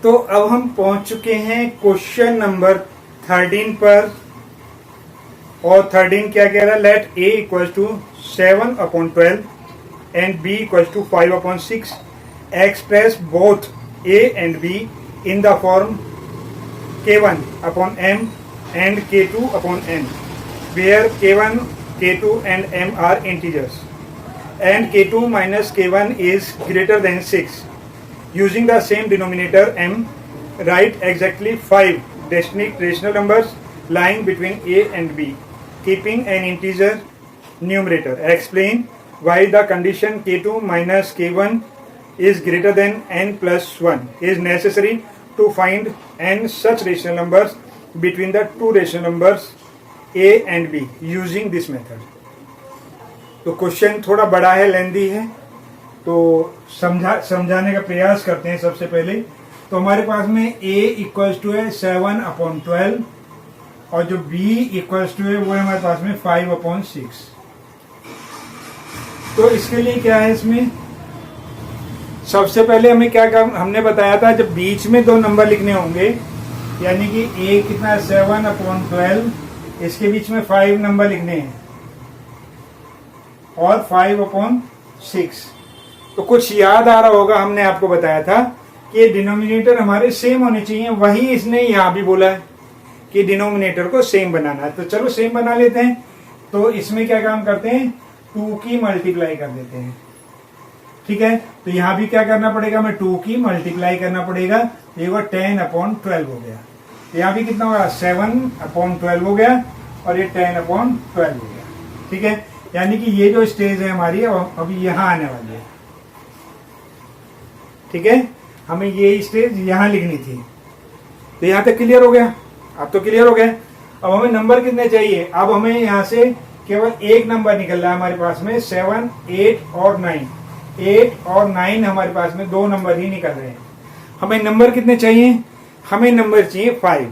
तो अब हम पहुंच चुके हैं क्वेश्चन नंबर 13 पर। और 13 क्या कह रहा है? Let a equal to 7/12 and b equal to 5/6 express both a and b in the form k1/m and k2/n, where k1, k2 and m are integers and k2 minus k1 is greater than 6. Using the same denominator m, write exactly 5 distinct rational numbers lying between a and b, keeping an integer numerator. Explain why the condition k2 minus k1 is greater than n plus 1 is necessary to find n such rational numbers between the two rational numbers a and b using this method. तो question थोड़ा बड़ा है, लेंदी है, तो समझाने का प्रयास करते हैं। सबसे पहले तो हमारे पास में a इक्वल्स टू है 7/12 और जो b इक्वल्स टू है वो है हमारे पास में 5/6। तो इसके लिए क्या है, इसमें सबसे पहले हमें क्या काम हमने बताया था, जब बीच में दो नंबर लिखने होंगे, यानी कि a कितना है 7/12, इसके बीच में 5 नंबर लिखने हैं और 5/6। तो कुछ याद आ रहा होगा, हमने आपको बताया था कि डिनोमिनेटर हमारे सेम होने चाहिए। वही इसने यहाँ भी बोला है कि डिनोमिनेटर को सेम बनाना है। तो चलो सेम बना लेते हैं। तो इसमें क्या काम करते हैं, 2 की मल्टीप्लाई कर देते हैं। ठीक है, तो यहाँ भी क्या करना पड़ेगा, हमें 2 की मल्टीप्लाई करना पड़ेगा। ये वो 10/12 हो गया। यहाँ भी कितना होगा, 7/12 हो गया और ये 10/12 हो गया। ठीक है, यानी कि ये जो स्टेज है हमारी अभी यहाँ आने वाली है। ठीक है, हमें ये स्टेज यहाँ लिखनी थी। तो यहाँ तक क्लियर हो गया? अब तो क्लियर हो गया। अब हमें नंबर कितने चाहिए? अब हमें यहाँ से केवल एक नंबर निकल रहा है हमारे पास में, 7, 8 और 9। 8 और 9 हमारे पास में दो नंबर ही निकल रहे हैं। हमें नंबर कितने चाहिए? हमें नंबर चाहिए 5।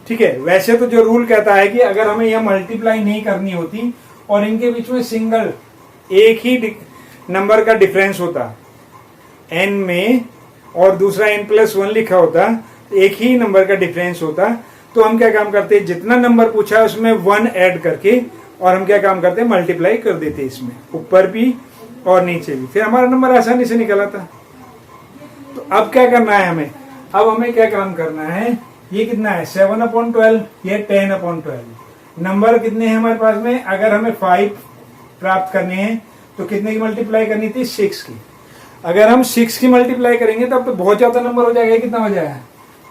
ठीक है, वैसे तो जो रूल कहता है कि अगर हमें यह मल्टीप्लाई नहीं करनी होती और इनके बीच में सिंगल एक ही नंबर का डिफरेंस होता n में और दूसरा n+1 लिखा होता, एक ही नंबर का डिफरेंस होता, तो हम क्या काम करते, जितना नंबर पूछा उसमें 1 ऐड करके और हम क्या काम करते, मल्टीप्लाई कर देते इसमें, ऊपर भी और नीचे भी, फिर हमारा नंबर आसानी से निकल आता। तो अब क्या करना है हमें? अब हमें क्या काम करना है, ये कितना है 7/12, ये 10/12। नंबर कितने हैं हमारे पास में? अगर हमें 5 प्राप्त करने हैं तो कितने की मल्टीप्लाई करनी थी? 6 की। अगर हम 6 की मल्टीप्लाई करेंगे तब तो बहुत ज्यादा नंबर हो जाएगा। कितना हो जाएगा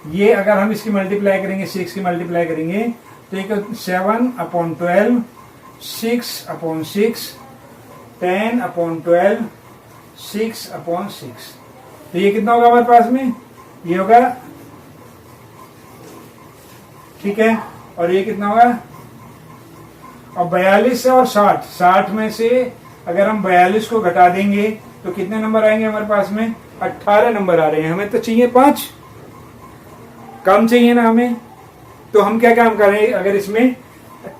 ये? अगर हम इसकी मल्टीप्लाई करेंगे, 6 की मल्टीप्लाई करेंगे तो एक 7/12, 6/6, 10/12, 6/6। तो ये कितना होगा हमारे पास में? ये होगा, ठीक है, और ये कितना होगा? और 42 और 60 में से अगर हम 42 को घटा देंगे तो कितने नंबर आएंगे हमारे पास में? 18 नंबर आ रहे हैं। हमें तो चाहिए 5, कम चाहिए ना हमें। तो हम क्या काम करें, अगर इसमें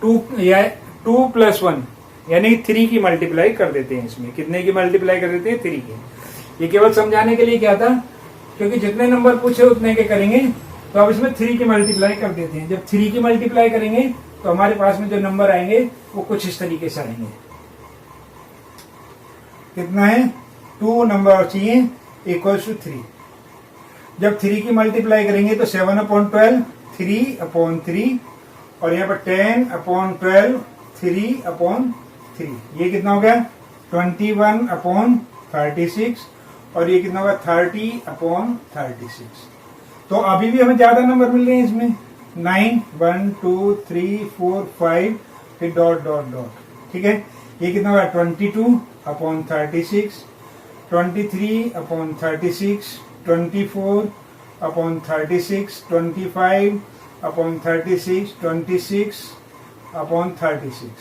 2+1 यानी 3 की मल्टीप्लाई कर देते हैं। इसमें कितने की मल्टीप्लाई कर देते हैं? 3 की। ये केवल समझाने के लिए क्या था, क्योंकि जितने नंबर पूछे उतने के करेंगे, तो अब इसमें 3 की मल्टीप्लाई कर देते हैं। जब 3 की मल्टीप्लाई करेंगे तो हमारे पास में जो नंबर आएंगे वो कुछ इस तरीके से आएंगे। कितना है? 2 नंबर चाहिए इक्वल्स टू 3। जब 3 की मल्टीप्लाई करेंगे तो 7/12, 3/3 और यहाँ पर 10/12, 3/3। ये कितना हो गया? 21/36 और ये कितना होगा? 30/36। तो अभी भी हमें ज्यादा नंबर मिल रहे हैं इसमें, 9, 1, 2, 3, 4, 5, फिर डॉट डॉट डॉट। ठीक है, ये कितना होगा? 22/36, 23/36, 24/36, 25/36, 26/36,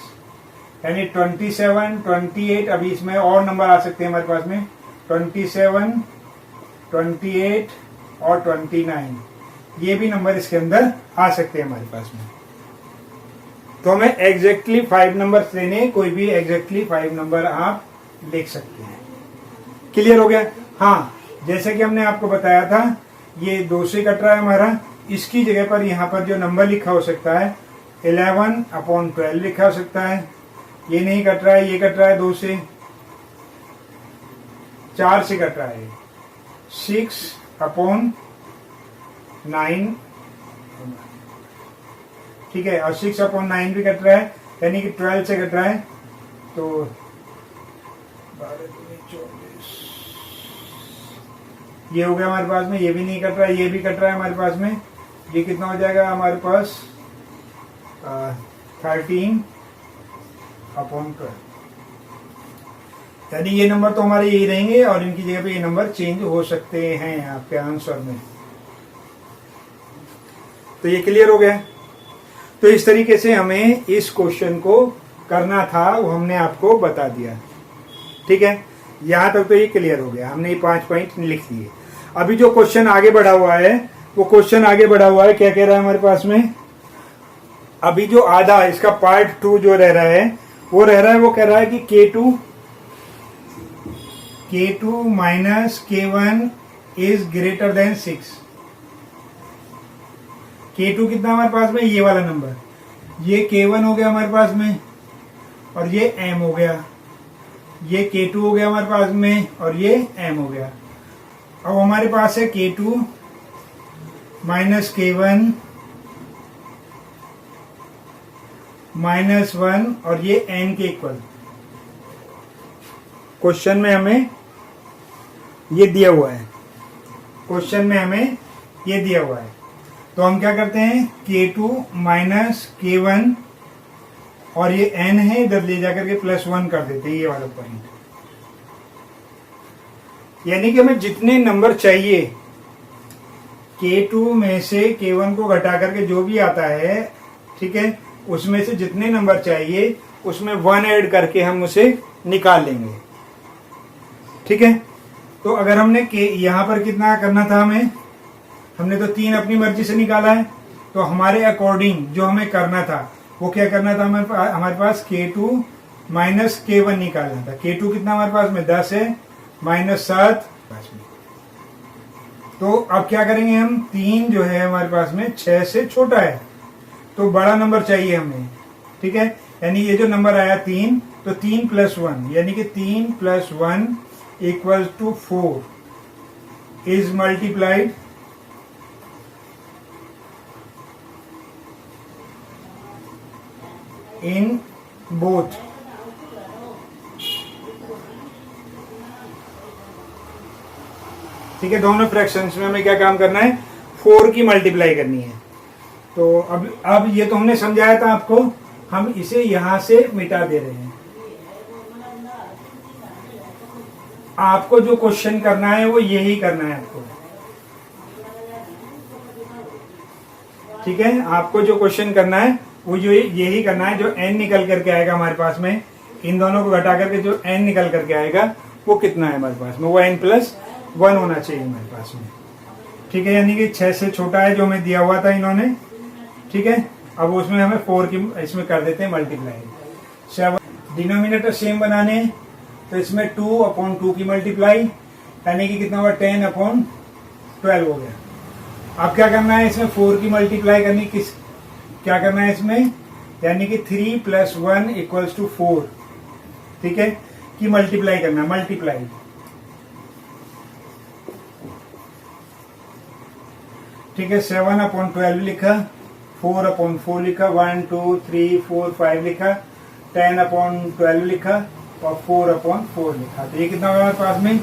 यानी 27, 28। अभी इसमें और नंबर आ सकते हैं हमारे पास में, 27, 28 और 29। ये भी नंबर इसके अंदर आ सकते हैं हमारे पास में। तो हमें एग्जैक्टली 5 नंबर लेने, कोई भी एग्जैक्टली 5 नंबर आप लिख सकते हैं। क्लियर हो गया? हाँ, जैसे कि हमने आपको बताया था, ये 2 से कट रहा है हमारा, इसकी जगह पर यहाँ पर जो नंबर लिखा हो सकता है 11/12 लिखा हो सकता है। ये नहीं कट रहा है, ये कट रहा है 2 से, 4 से कट रहा है 6/9, ठीक है, और 6/9 भी कट रहा है, यानी कि 12 से कट रहा है। तो 12 24, ये हो गया हमारे पास में, ये भी नहीं कट रहा है, ये भी कट रहा है हमारे पास में। ये कितना हो जाएगा हमारे पास 13/12, यानी ये नंबर तो हमारे यही रहेंगे और इनकी जगह पे ये नंबर चेंज हो सकते हैं आपके आंसर में। तो ये क्लियर हो गया। तो इस तरीके से हमें इस क्वेश्चन को करना था, वो हमने आपको बता दिया, ठीक है। यहां तक तो ये क्लियर हो गया, हमने ये 5 पॉइंट लिख दिए। अभी जो क्वेश्चन आगे बढ़ा हुआ है, वो क्वेश्चन आगे बढ़ा हुआ है, क्या कह रहा है हमारे पास में, अभी जो आधा इसका पार्ट 2 जो रह रहा है, वो रह रहा है, वो कह रहा है कि K2 minus K1 is greater than 6। K2 कितना हमारे पास में, ये वाला नंबर, ये K1 हो गया हमारे पास में, और ये M हो गया, ये K2 हो गया हमारे पास में, और ये M हो गया। अब हमारे पास है K2 माइनस K1 -1 और ये n के इक्वल। क्वेश्चन में हमें ये दिया हुआ है, क्वेश्चन में हमें ये दिया हुआ है। तो हम क्या करते हैं, K2 माइनस K1 और ये n है, इधर ले जाकर के +1 कर देते हैं, ये वाला पॉइंट। यानी कि हमें जितने नंबर चाहिए K2 में से K1 को घटा करके जो भी आता है, ठीक है, उसमें से जितने नंबर चाहिए उसमें 1 ऐड करके हम उसे निकाल लेंगे, ठीक है। तो अगर हमने यहाँ पर कितना करना था, हमने तो 3 अपनी मर्जी से निकाला है, तो हमारे अकॉर्डिंग जो हमें करना था वो क्या करना था, हमारे पास K2 माइनस K1 निकालना था। K2 कितना हमारे पास में 10 है, -7। तो अब क्या करेंगे हम, 3 जो है हमारे पास में 6 से छोटा है, तो बड़ा नंबर चाहिए हमें, ठीक है। यानी ये जो नंबर आया 3, तो 3 + 1 यानी कि 3 + 1 = 4 इज मल्टीप्लाइड इन बोथ, ठीक है। दोनों फ्रैक्शंस में हमें क्या काम करना है, 4 की मल्टीप्लाई करनी है। तो अब ये तो हमने समझाया था आपको, हम इसे यहां से मिटा दे रहे हैं। आपको जो क्वेश्चन करना है वो यही करना है आपको, ठीक है। आपको जो क्वेश्चन करना है वो जो यही करना है। जो n निकल करके आएगा हमारे पास में, इन दोनों को घटा करके जो n निकल करके आएगा वो कितना है हमारे पास में, वो n + 1 होना चाहिए हमारे पास में, ठीक है। यानी कि 6 से छोटा है जो हमें दिया हुआ था इन्होंने, ठीक है। अब उसमें हमें 4 की इसमें कर देते हैं मल्टीप्लाई। 7 डिनोमिनेटर सेम बनाने, तो इसमें 2/2 की मल्टीप्लाई, यानी कि कितना हुआ, 10/12 हो गया। अब क्या करना है, इसमें 4 की मल्टीप्लाई करनी, क्या करना है इसमें, यानी कि 3 + 1 = 4, ठीक है, की मल्टीप्लाई करना, मल्टीप्लाई, ठीक है। 7/12 लिखा, 4/4 लिखा, 1 2 3 4 5 लिखा, 10/12 लिखा और 4/4 लिखा। तो ये कितना होगा हमारे पास में,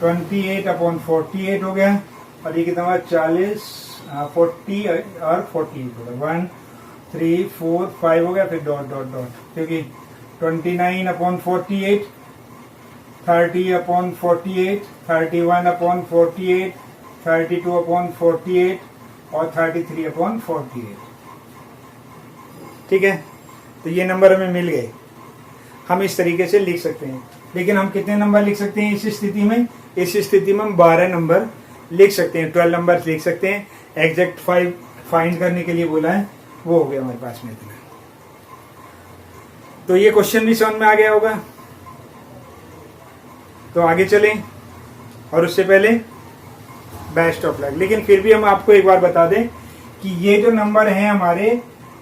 28/48 हो गया। और ये कितना हुआ, 40 40 और 48 हो गया, 1 3 4 5 हो गया, फिर डॉट डॉट डॉट, क्योंकि 29/48, 30/48, 31/48, 32/48 और 33/48, ठीक है। तो ये नंबर हमें मिल गए, हम इस तरीके से लिख सकते हैं। लेकिन हम कितने नंबर लिख सकते हैं इस स्थिति में, इस स्थिति में हम 12 नंबर लिख सकते हैं, 12 नंबर लिख सकते हैं। एग्जैक्ट 5 फाइंड करने के लिए बोला है, वो हो गया हमारे पास में इतना। तो ये क्वेश्चन भी समझ में आ गया होगा। तो आगे चलें, और उससे पहले बेस्ट ऑफ लक। लेकिन फिर भी हम आपको एक बार बता दें कि ये जो नंबर हैं हमारे,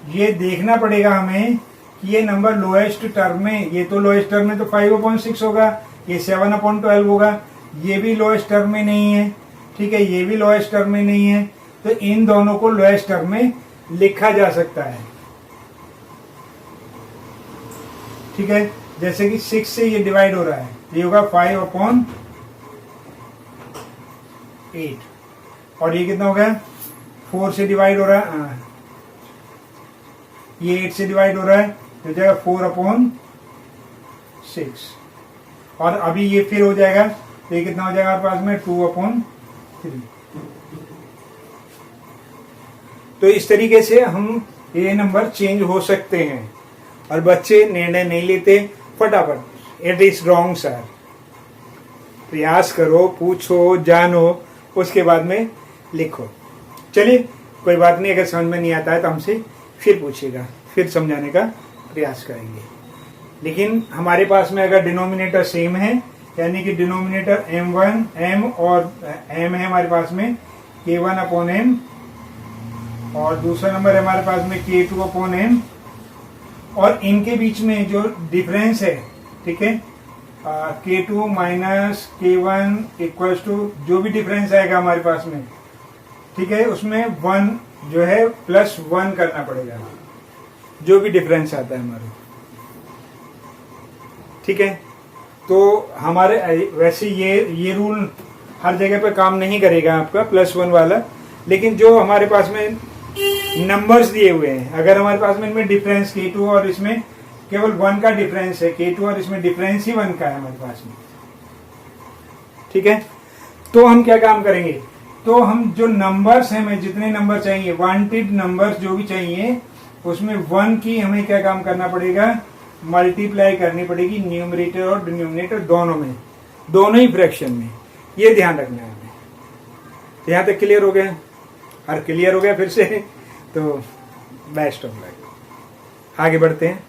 ये देखना पड़ेगा हमें कि ये नंबर लोएस्ट टर्म में, ये तो लोएस्ट टर्म में तो 5/6 होगा, ये 7/12 होगा, ये भी लोएस्ट टर्म में नहीं है, ठीक है, ये भी लोएस्ट टर्म में नहीं है, तो इन दोनों को लोएस्ट टर्म में लिखा जा सकता है, ठीक है। जैसे कि 6 से ये डिवाइड हो रहा है, ये होगा 5/8, और ये कितना हो गया, 4 से डिवाइड हो रहा है, ये 8 से डिवाइड हो रहा है, तो हो जाएगा 4/6, और अभी ये फिर हो जाएगा, तो ये कितना हो जाएगा हमारे पास में 2/3। तो इस तरीके से हम ये नंबर चेंज हो सकते हैं, और बच्चे निर्णय नहीं लेते फटाफट, इट इज रॉन्ग सर। प्रयास करो, पूछो, जानो, उसके बाद में लिखो। चलिए कोई बात नहीं, अगर समझ में नहीं आता है तो हमसे फिर पूछिएगा, फिर समझाने का प्रयास करेंगे। लेकिन हमारे पास में अगर डिनोमिनेटर सेम है, यानी कि डिनोमिनेटर m और m है हमारे पास में k1/m, और दूसरा नंबर है हमारे पास में k2/m, और इनके बीच में जो डिफरेंस है, ठीक है, k2 minus k1 equals to जो भी डिफरेंस आएगा हमारे पास में, ठीक है, उसमें 1 जो है +1 करना पड़ेगा, जो भी डिफरेंस आता है हमारे, ठीक है। तो हमारे वैसे ये रूल हर जगह पे काम नहीं करेगा आपका +1 वाला, लेकिन जो हमारे पास में नंबर्स दिए हुए हैं, अगर हमारे पास में इनमें डिफरेंस k2 और इसमें केवल 1 का डिफरेंस है, k2 और इसमें डिफरेंस ही 1 का है हमारे पास में, ठीक है, तो हम क्या काम करेंगे, तो हम जो नंबर्स हैं, हमें जितने नंबर चाहिए, वांटेड नंबर्स जो भी चाहिए, उसमें 1 की हमें क्या काम करना पड़ेगा, मल्टीप्लाई करनी पड़ेगी न्यूमरेटर और डिनोमिनेटर दोनों में, दोनों ही फ्रैक्शन में, ये ध्यान रखना है हमें। तो यहाँ तक क्लियर हो गया, और क्लियर हो गया फिर से, तो बेस्ट ऑफ लक। आगे बढ़ते हैं।